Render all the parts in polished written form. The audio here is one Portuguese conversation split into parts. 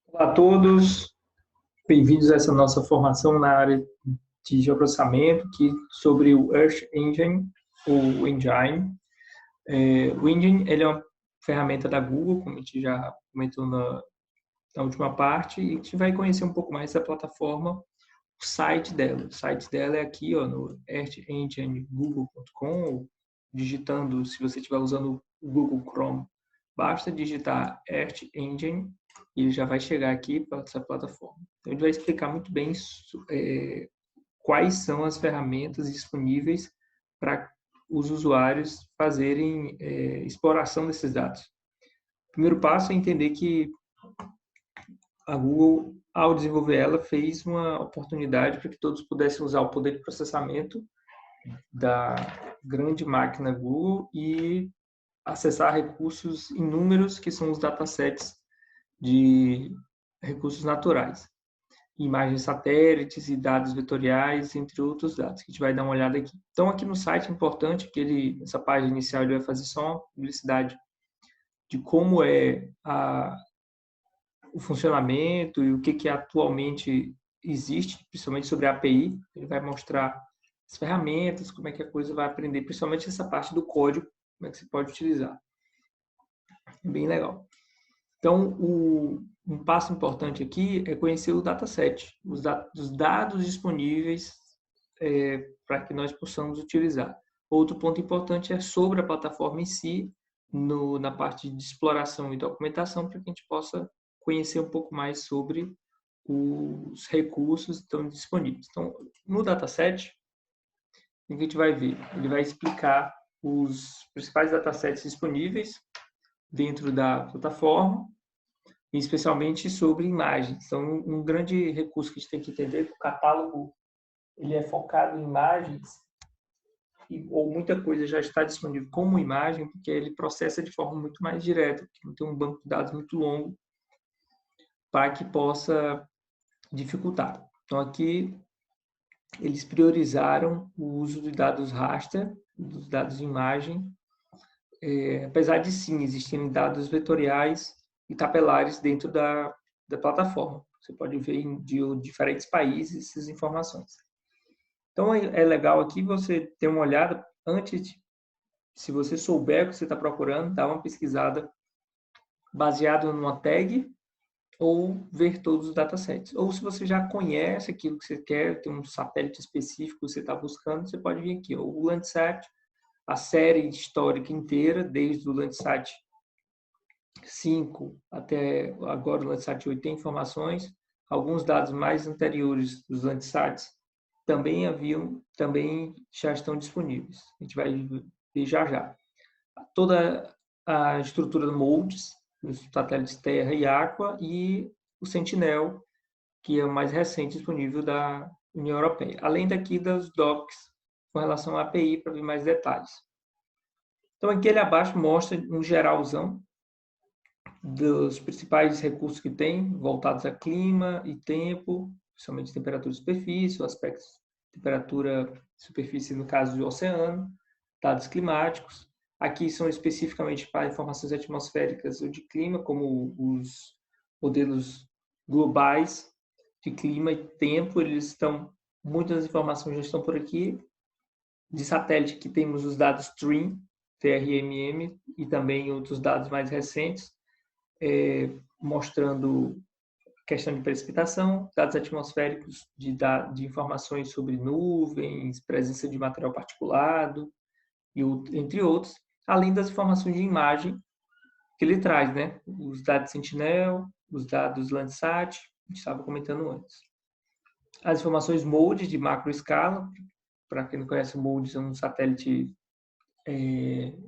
Olá a todos, bem-vindos a essa nossa formação na área de geoprocessamento aqui sobre o Earth Engine, ou Engine. O Engine ele é uma ferramenta da Google, como a gente já comentou na última parte, e a gente vai conhecer um pouco mais da plataforma, o site dela. O site dela é aqui no earthenginegoogle.com, digitando, se você estiver usando o Google Chrome, basta digitar Earth Engine e ele já vai chegar aqui para essa plataforma. Então, ele vai explicar muito bem quais são as ferramentas disponíveis para os usuários fazerem exploração desses dados. O primeiro passo é entender que a Google, ao desenvolver ela, fez uma oportunidade para que todos pudessem usar o poder de processamento da grande máquina Google e acessar recursos inúmeros que são os datasets de recursos naturais, imagens satélites e dados vetoriais, entre outros dados, que a gente vai dar uma olhada aqui. Então, aqui no site é importante que nessa página inicial ele vai fazer só uma publicidade de como é o funcionamento e o que atualmente existe, principalmente sobre a API. Ele vai mostrar as ferramentas, como é que a coisa vai aprender, principalmente essa parte do código, como é que você pode utilizar. É bem legal. Então, um passo importante aqui é conhecer o dataset, os dados disponíveis para que nós possamos utilizar. Outro ponto importante é sobre a plataforma em si, na parte de exploração e documentação, para que a gente possa conhecer um pouco mais sobre os recursos que estão disponíveis. Então, no dataset, o que a gente vai ver? Ele vai explicar os principais datasets disponíveis dentro da plataforma, especialmente sobre imagens. Então, um grande recurso que a gente tem que entender é que o catálogo ele é focado em imagens ou muita coisa já está disponível como imagem, porque ele processa de forma muito mais direta, porque não tem um banco de dados muito longo para que possa dificultar. Então, aqui eles priorizaram o uso de dados raster, dos dados de imagem, apesar de sim existirem dados vetoriais e tabelares dentro da plataforma. Você pode ver de diferentes países essas informações. Então, é legal aqui você ter uma olhada antes, se você souber o que você está procurando, dar uma pesquisada baseado numa tag ou ver todos os datasets. Ou se você já conhece aquilo que você quer, tem um satélite específico que você está buscando, você pode vir aqui. O Landsat, a série histórica inteira, desde o Landsat 5 até agora o Landsat 8 tem informações. Alguns dados mais anteriores dos Landsats também já estão disponíveis. A gente vai ver já. Toda a estrutura do MODES, os satélites Terra e Aqua, e o Sentinel, que é o mais recente disponível da União Europeia. Além daqui das docs com relação à API, para ver mais detalhes. Então, aqui ele abaixo mostra um geralzão dos principais recursos que tem, voltados a clima e tempo, principalmente temperatura de superfície, aspectos de temperatura de superfície, no caso do oceano, dados climáticos. Aqui são especificamente para informações atmosféricas ou de clima, como os modelos globais de clima e tempo. Muitas informações já estão por aqui. De satélite, que temos os dados TRMM, TRMM, e também outros dados mais recentes, mostrando questão de precipitação, dados atmosféricos de informações sobre nuvens, presença de material particulado, entre outros, além das informações de imagem que ele traz, né? Os dados Sentinel, os dados Landsat, a gente estava comentando antes. As informações MODES de macroescala, para quem não conhece, o MODES é um satélite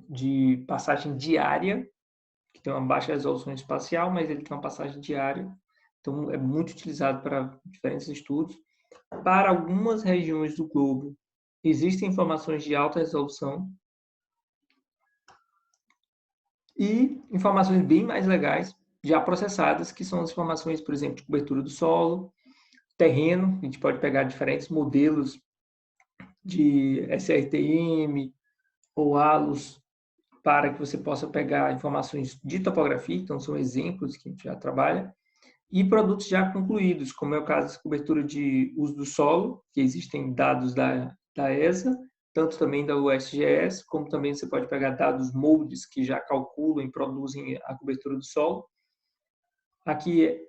de passagem diária, que tem uma baixa resolução espacial, mas ele tem uma passagem diária, então é muito utilizado para diferentes estudos. Para algumas regiões do globo, existem informações de alta resolução e informações bem mais legais, já processadas, que são as informações, por exemplo, de cobertura do solo, terreno. A gente pode pegar diferentes modelos de SRTM ou ALOS para que você possa pegar informações de topografia, então são exemplos que a gente já trabalha, E produtos já concluídos, como é o caso de cobertura de uso do solo, que existem dados da ESA, tanto também da USGS, como também você pode pegar dados moldes que já calculam e produzem a cobertura do solo. Aqui,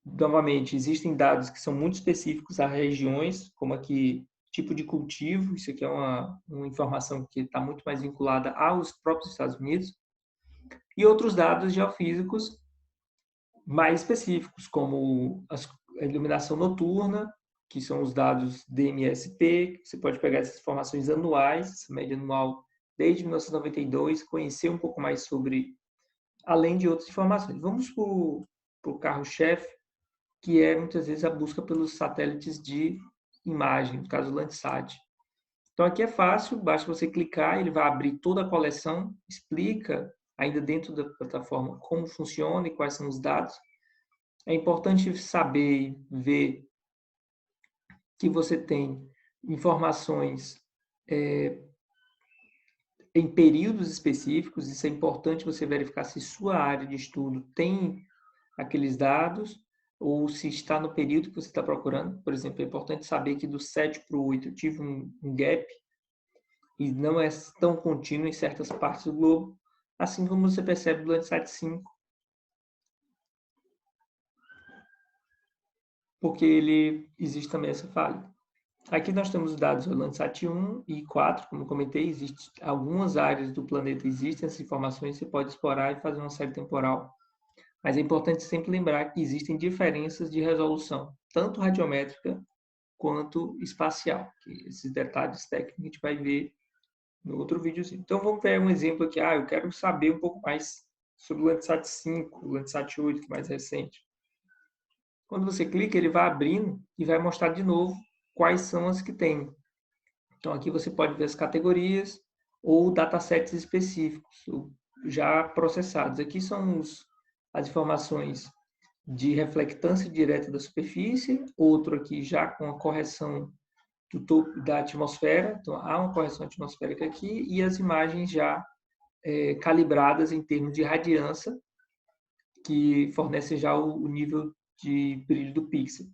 novamente, existem dados que são muito específicos a regiões, como aqui, tipo de cultivo, isso aqui é uma informação que está muito mais vinculada aos próprios Estados Unidos, e outros dados geofísicos mais específicos, como a iluminação noturna, que são os dados DMSP, você pode pegar essas informações anuais, essa média anual desde 1992, conhecer um pouco mais sobre, além de outras informações. Vamos para o carro-chefe, que é muitas vezes a busca pelos satélites de imagem, no caso o Landsat. Então aqui é fácil, basta você clicar, ele vai abrir toda a coleção, explica ainda dentro da plataforma como funciona e quais são os dados. É importante saber ver que você tem informações em períodos específicos, isso é importante você verificar se sua área de estudo tem aqueles dados ou se está no período que você está procurando. Por exemplo, é importante saber que do 7 para o 8 eu tive um gap e não é tão contínuo em certas partes do globo, assim como você percebe do Landsat 5, porque ele existe também essa falha. Aqui nós temos os dados do Landsat 1 e 4, como comentei, existem algumas áreas do planeta, existem essas informações, você pode explorar e fazer uma série temporal. Mas é importante sempre lembrar que existem diferenças de resolução, tanto radiométrica quanto espacial. Que esses detalhes técnicos a gente vai ver no outro videozinho. Então vamos ver um exemplo aqui. Eu quero saber um pouco mais sobre o Landsat 5, o Landsat 8, que é mais recente. Quando você clica, ele vai abrindo e vai mostrar de novo quais são as que tem. Então aqui você pode ver as categorias ou datasets específicos já processados. Aqui são as informações de reflectância direta da superfície, outro aqui já com a correção do topo da atmosfera, então há uma correção atmosférica aqui, e as imagens já calibradas em termos de radiância, que fornecem já o nível de brilho do pixel.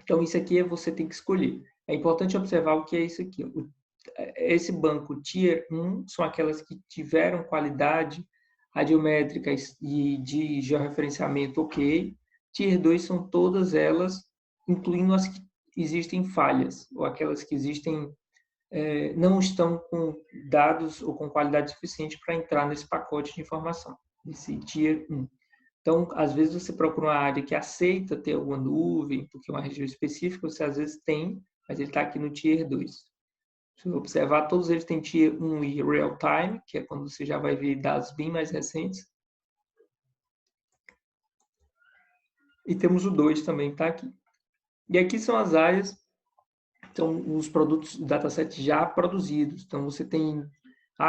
Então isso aqui você tem que escolher. É importante observar o que é isso aqui. Esse banco Tier 1 são aquelas que tiveram qualidade radiométrica e de georreferenciamento ok. Tier 2 são todas elas, incluindo as que existem falhas, ou aquelas que existem, não estão com dados ou com qualidade suficiente para entrar nesse pacote de informação, nesse Tier 1. Então, às vezes você procura uma área que aceita ter alguma nuvem, porque é uma região específica, você às vezes tem, mas ele está aqui no Tier 2. Se você observar, todos eles têm Tier 1 e Real Time, que é quando você já vai ver dados bem mais recentes. E temos o 2 também, que está aqui. E aqui são as áreas, são os produtos, dataset já produzidos. Então, você tem,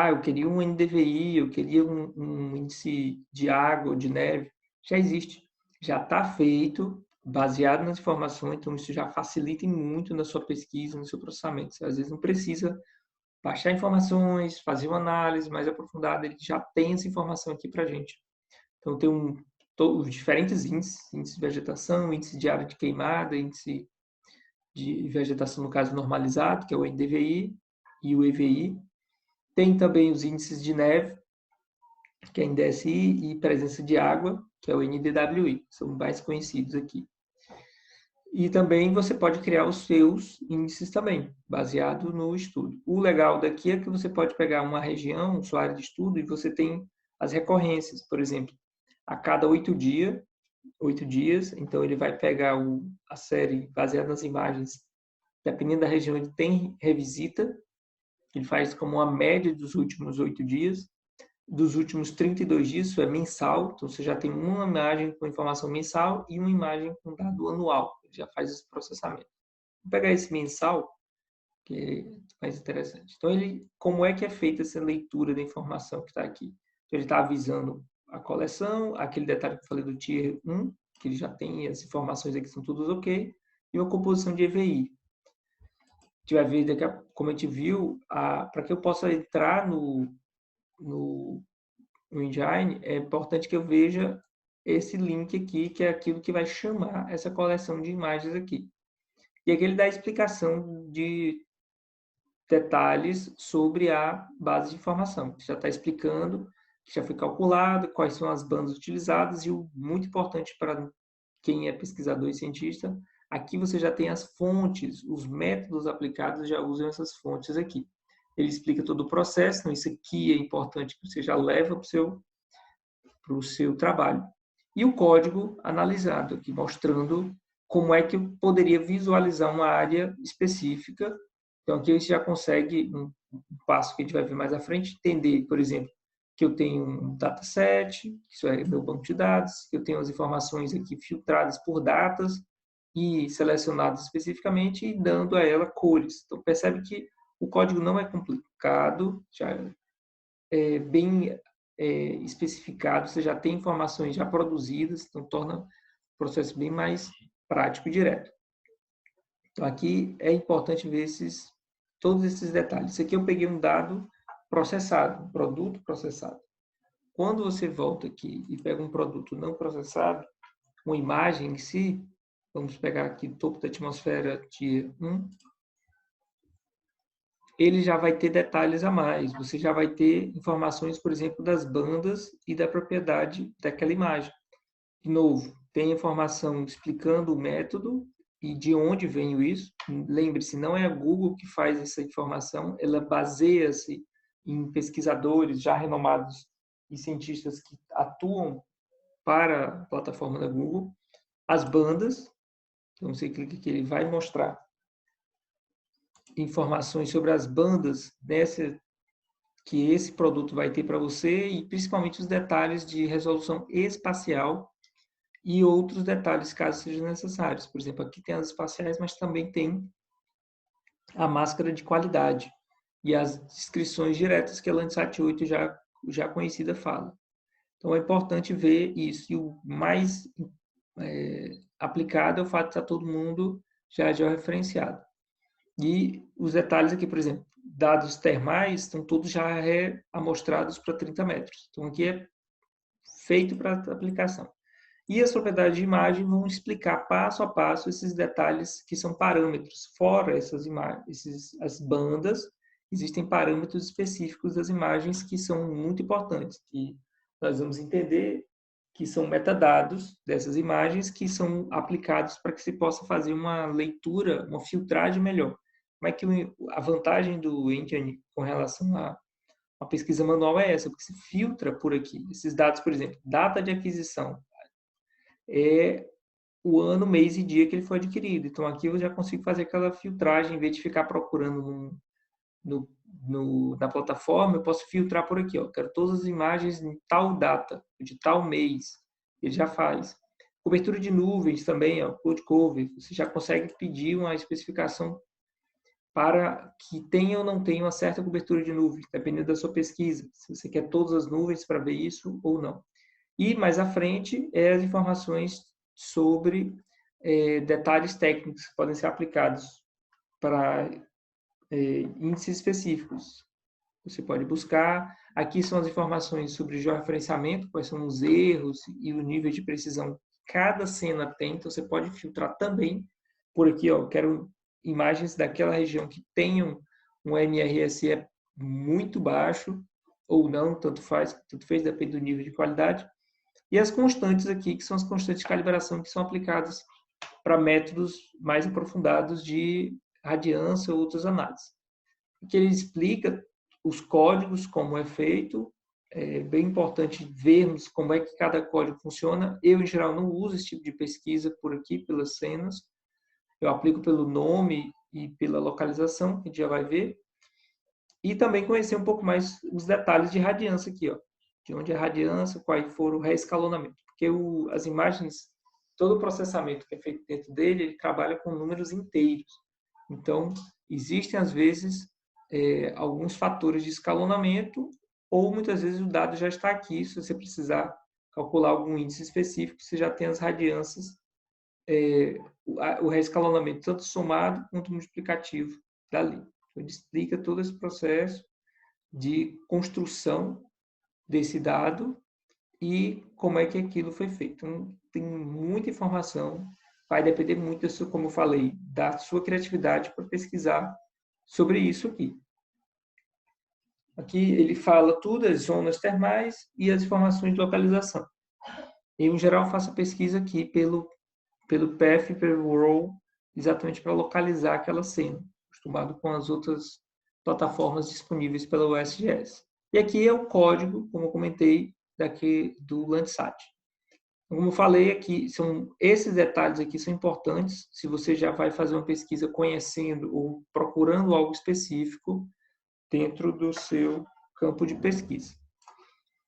eu queria um NDVI, eu queria um índice de água ou de neve. Já existe, já está feito, baseado nas informações, então isso já facilita muito na sua pesquisa, no seu processamento. Você, às vezes, não precisa baixar informações, fazer uma análise mais aprofundada, ele já tem essa informação aqui para a gente. Então, tem os diferentes índices, índice de vegetação, índice de área de queimada, índice de vegetação, no caso normalizado, que é o NDVI e o EVI. Tem também os índices de neve, que é NDSI, e presença de água, que é o NDWI, são mais conhecidos aqui. E também você pode criar os seus índices também, baseado no estudo. O legal daqui é que você pode pegar uma região, sua área de estudo, e você tem as recorrências. Por exemplo, a cada 8 dias, então ele vai pegar a série baseada nas imagens, dependendo da região, ele tem revisita, ele faz como uma média dos últimos 8 dias, dos últimos 32 dias, isso é mensal, então você já tem uma imagem com informação mensal e uma imagem com dado anual, ele já faz esse processamento. Vou pegar esse mensal, que é mais interessante. Então, como é que é feita essa leitura da informação que está aqui? Então, ele está avisando a coleção, aquele detalhe que eu falei do Tier 1, que ele já tem as informações aqui, são todas ok, e uma composição de EVI. A gente vai ver daqui como a gente viu, para que eu possa entrar no Engine, é importante que eu veja esse link aqui, que é aquilo que vai chamar essa coleção de imagens aqui. E aqui ele dá a explicação de detalhes sobre a base de informação. Já está explicando que já foi calculado, quais são as bandas utilizadas e o muito importante para quem é pesquisador e cientista, aqui você já tem as fontes, os métodos aplicados já usam essas fontes aqui. Ele explica todo o processo, então isso aqui é importante que você já leva para o seu trabalho. E o código analisado aqui, mostrando como é que eu poderia visualizar uma área específica. Então, aqui você já consegue, um passo que a gente vai ver mais à frente, entender, por exemplo, que eu tenho um dataset, isso é meu banco de dados, que eu tenho as informações aqui filtradas por datas e selecionadas especificamente e dando a ela cores. Então, percebe que o código não é complicado, já é bem especificado, você já tem informações já produzidas, então torna o processo bem mais prático e direto. Então, aqui é importante ver todos esses detalhes. Isso aqui eu peguei um dado processado, um produto processado. Quando você volta aqui e pega um produto não processado, uma imagem em si, vamos pegar aqui topo da atmosfera Tier 1, ele já vai ter detalhes a mais. Você já vai ter informações, por exemplo, das bandas e da propriedade daquela imagem. De novo, tem informação explicando o método e de onde veio isso. Lembre-se, não é a Google que faz essa informação, ela baseia-se em pesquisadores já renomados e cientistas que atuam para a plataforma da Google. As bandas, então você clica aqui, ele vai mostrar informações sobre as bandas que esse produto vai ter para você e principalmente os detalhes de resolução espacial e outros detalhes, caso sejam necessários. Por exemplo, aqui tem as espaciais, mas também tem a máscara de qualidade e as descrições diretas que a Landsat 8 já conhecida fala. Então, é importante ver isso. E o mais aplicado é o fato de estar todo mundo já georreferenciado. E os detalhes aqui, por exemplo, dados termais estão todos já amostrados para 30 metros. Então, aqui é feito para aplicação. E as propriedades de imagem vão explicar passo a passo esses detalhes que são parâmetros. Fora essas imagens, as bandas, existem parâmetros específicos das imagens que são muito importantes, que nós vamos entender que são metadados dessas imagens que são aplicados para que se possa fazer uma leitura, uma filtragem melhor. Como é que a vantagem do Engine com relação a uma pesquisa manual é essa, porque se filtra por aqui. Esses dados, por exemplo, data de aquisição é o ano, mês e dia que ele foi adquirido. Então, aqui eu já consigo fazer aquela filtragem, em vez de ficar procurando na plataforma, eu posso filtrar por aqui. Ó. Quero todas as imagens em tal data, de tal mês. Ele já faz. Cobertura de nuvens também, ó, Cloud Cover. Você já consegue pedir uma especificação para que tenha ou não tenha uma certa cobertura de nuvem, dependendo da sua pesquisa. Se você quer todas as nuvens para ver isso ou não. E mais à frente, as informações sobre detalhes técnicos que podem ser aplicados para índices específicos. Você pode buscar. Aqui são as informações sobre georreferenciamento, quais são os erros e o nível de precisão que cada cena tem. Então, você pode filtrar também por aqui. Ó, quero imagens daquela região que tenham um MRSE muito baixo ou não, tanto faz, tanto fez, depende do nível de qualidade. E as constantes aqui, que são as constantes de calibração que são aplicadas para métodos mais aprofundados de radiância ou outras análises. Que ele explica os códigos, como é feito. É bem importante vermos como é que cada código funciona. Eu, em geral, não uso esse tipo de pesquisa por aqui, pelas cenas. Eu aplico pelo nome e pela localização, que a gente já vai ver. E também conhecer um pouco mais os detalhes de radiância aqui, ó. De onde é a radiância, quais foram o reescalonamento. Porque as imagens, todo o processamento que é feito dentro dele, ele trabalha com números inteiros. Então, existem, às vezes, alguns fatores de escalonamento, ou muitas vezes o dado já está aqui. Se você precisar calcular algum índice específico, você já tem as radiâncias, o reescalonamento, tanto somado quanto multiplicativo dali. Ele explica todo esse processo de construção desse dado e como é que aquilo foi feito. Então, tem muita informação, vai depender muito, como eu falei, da sua criatividade para pesquisar sobre isso aqui. Aqui ele fala tudo, as zonas termais e as informações de localização. Eu, em geral, faço a pesquisa aqui pelo path, pelo row, exatamente para localizar aquela cena, acostumado com as outras plataformas disponíveis pela USGS. E aqui é o código, como eu comentei, daqui do Landsat. Como eu falei aqui, esses detalhes aqui são importantes se você já vai fazer uma pesquisa conhecendo ou procurando algo específico dentro do seu campo de pesquisa.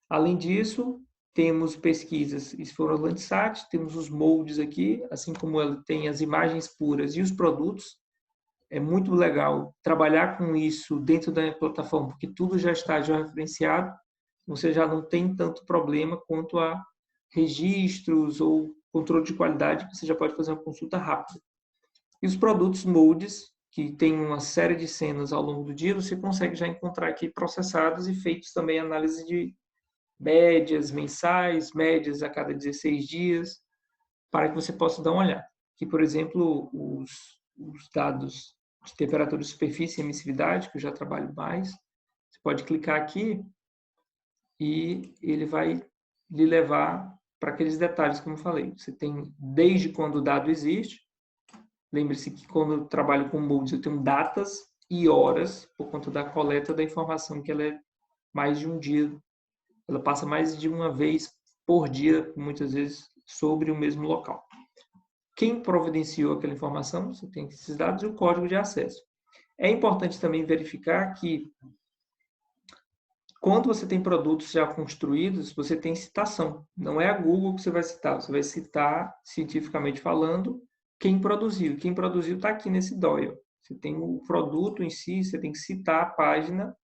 Além disso, temos pesquisas, isso foram o Landsat, temos os moldes aqui, assim como ela tem as imagens puras e os produtos. É muito legal trabalhar com isso dentro da plataforma, porque tudo já está referenciado, você já não tem tanto problema quanto a registros ou controle de qualidade, você já pode fazer uma consulta rápida. E os produtos moldes, que tem uma série de cenas ao longo do dia, você consegue já encontrar aqui processados e feitos também análise de médias mensais, médias a cada 16 dias, para que você possa dar uma olhada. Aqui, por exemplo, os dados de temperatura de superfície e emissividade, que eu já trabalho mais, você pode clicar aqui e ele vai lhe levar para aqueles detalhes, como eu falei. Você tem desde quando o dado existe. Lembre-se que quando eu trabalho com moldes, eu tenho datas e horas por conta da coleta da informação, que ela é mais de um dia. Ela passa mais de uma vez por dia, muitas vezes, sobre o mesmo local. Quem providenciou aquela informação, você tem esses dados e o código de acesso. É importante também verificar que quando você tem produtos já construídos, você tem citação. Não é a Google que você vai citar, você vai citar, cientificamente falando, quem produziu. Quem produziu está aqui nesse DOI. Você tem o produto em si, você tem que citar a página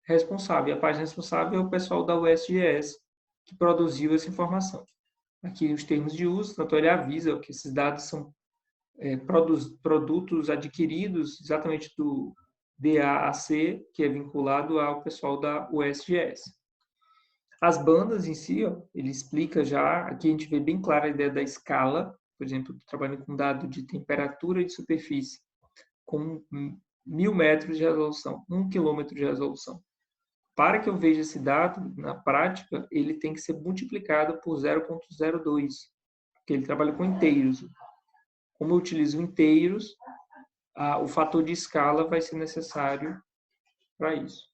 responsável. E a página responsável é o pessoal da USGS que produziu essa informação. Aqui os termos de uso, tanto ele avisa que esses dados são produtos adquiridos exatamente do DAAC, que é vinculado ao pessoal da USGS. As bandas em si, ó, ele explica já, aqui a gente vê bem clara a ideia da escala, por exemplo, trabalhando com dado de temperatura de superfície, com 1000 metros de resolução, 1 quilômetro de resolução. Para que eu veja esse dado, na prática, ele tem que ser multiplicado por 0,02, porque ele trabalha com inteiros. Como eu utilizo inteiros, o fator de escala vai ser necessário para isso.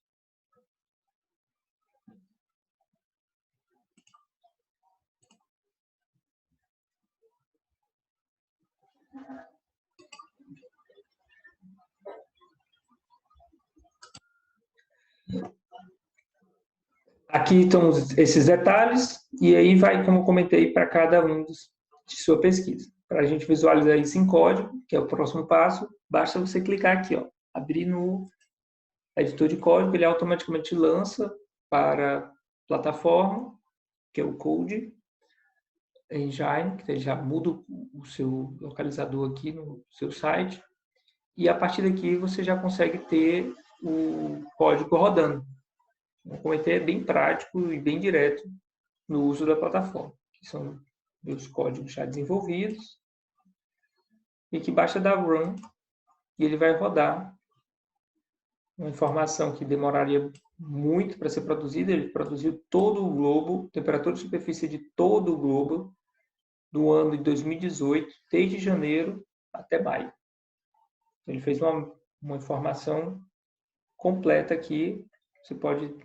Aqui estão esses detalhes, e aí vai, como eu comentei, para cada um de sua pesquisa. Para a gente visualizar isso em código, que é o próximo passo, basta você clicar aqui, ó, abrir no editor de código, ele automaticamente lança para a plataforma, que é o Code Engine, que já muda o seu localizador aqui no seu site, e a partir daqui você já consegue ter o código rodando. Como comentei, é bem prático e bem direto no uso da plataforma, que são meus códigos já desenvolvidos, e que basta dar run e ele vai rodar uma informação que demoraria muito para ser produzida. Ele produziu todo o globo, temperatura de superfície de todo o globo, do ano de 2018, desde janeiro até maio. Ele fez uma informação completa aqui. Você pode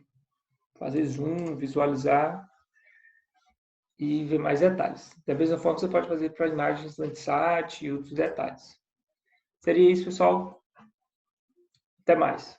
fazer zoom, visualizar e ver mais detalhes. Da mesma forma, você pode fazer para imagens Landsat e outros detalhes. Seria isso, pessoal. Até mais.